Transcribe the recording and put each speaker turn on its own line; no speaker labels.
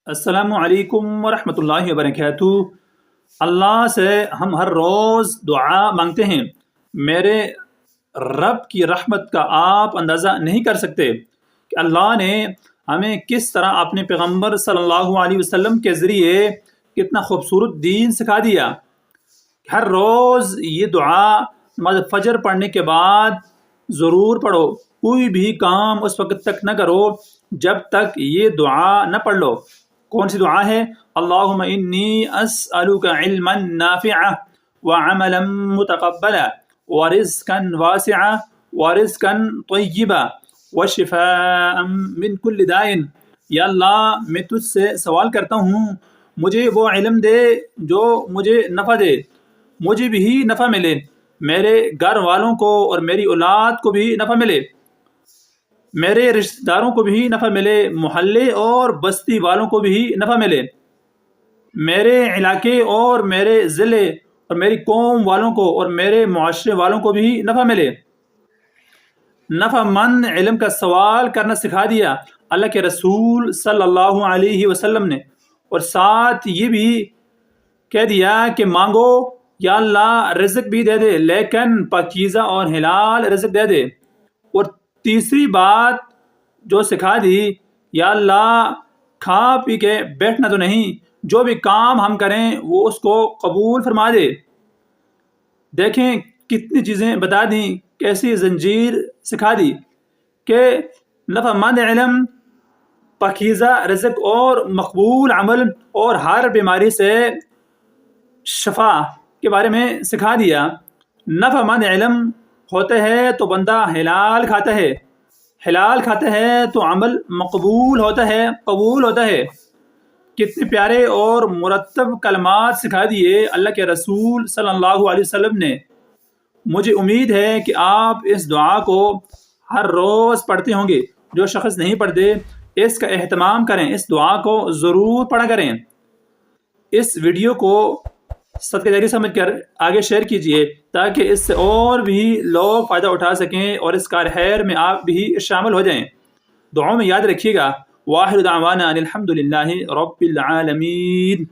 السلام علیکم ورحمۃ اللہ وبرکاتہ۔ اللہ سے ہم ہر روز دعا مانگتے ہیں۔ میرے رب کی رحمت کا آپ اندازہ نہیں کر سکتے کہ اللہ نے ہمیں کس طرح اپنے پیغمبر صلی اللہ علیہ وسلم کے ذریعے کتنا خوبصورت دین سکھا دیا۔ ہر روز یہ دعا نماز فجر پڑھنے کے بعد ضرور پڑھو۔ کوئی بھی کام اس وقت تک نہ کرو جب تک یہ دعا نہ پڑھ لو۔ کون سی دعا ہے؟ اللہم انی اسألک علما نافعا وعملا متقبلا ورزقا واسعا ورزقا طیبا وشفاء من کل داء۔ یا اللہ، میں تجھ سے سوال کرتا ہوں، مجھے وہ علم دے جو مجھے نفع دے، مجھے بھی نفع ملے، میرے گھر والوں کو اور میری اولاد کو بھی نفع ملے، میرے رشتہ داروں کو بھی نفع ملے، محلے اور بستی والوں کو بھی نفع ملے، میرے علاقے اور میرے ضلع اور میری قوم والوں کو اور میرے معاشرے والوں کو بھی نفع ملے۔ نفع مند علم کا سوال کرنا سکھا دیا اللہ کے رسول صلی اللہ علیہ وسلم نے، اور ساتھ یہ بھی کہہ دیا کہ مانگو یا اللہ رزق بھی دے دے لیکن پاکیزہ اور حلال رزق دے دے۔ اور تیسری بات جو سکھا دی، یا اللہ کھا پی کے بیٹھنا تو نہیں، جو بھی کام ہم کریں وہ اس کو قبول فرما دے۔ دیکھیں کتنی چیزیں بتا دیں، کیسی زنجیر سکھا دی کہ نفع مند علم، پاکیزہ رزق اور مقبول عمل اور ہر بیماری سے شفا کے بارے میں سکھا دیا۔ نفع مند علم ہوتا ہے تو بندہ حلال کھاتا ہے، حلال کھاتا ہے تو عمل مقبول ہوتا ہے، قبول ہوتا ہے۔ کتنے پیارے اور مرتب کلمات سکھا دیے اللہ کے رسول صلی اللہ علیہ وسلم نے۔ مجھے امید ہے کہ آپ اس دعا کو ہر روز پڑھتے ہوں گے۔ جو شخص نہیں پڑھتے اس کا اہتمام کریں، اس دعا کو ضرور پڑھا کریں۔ اس ویڈیو کو صدقہ جاریہ سمجھ کر آگے شیئر کیجئے تاکہ اس سے اور بھی لوگ فائدہ اٹھا سکیں اور اس کار خیر میں آپ بھی شامل ہو جائیں۔ دعاؤں میں یاد رکھیے گا، واخر دعوانا ان الحمد للہ رب العالمین۔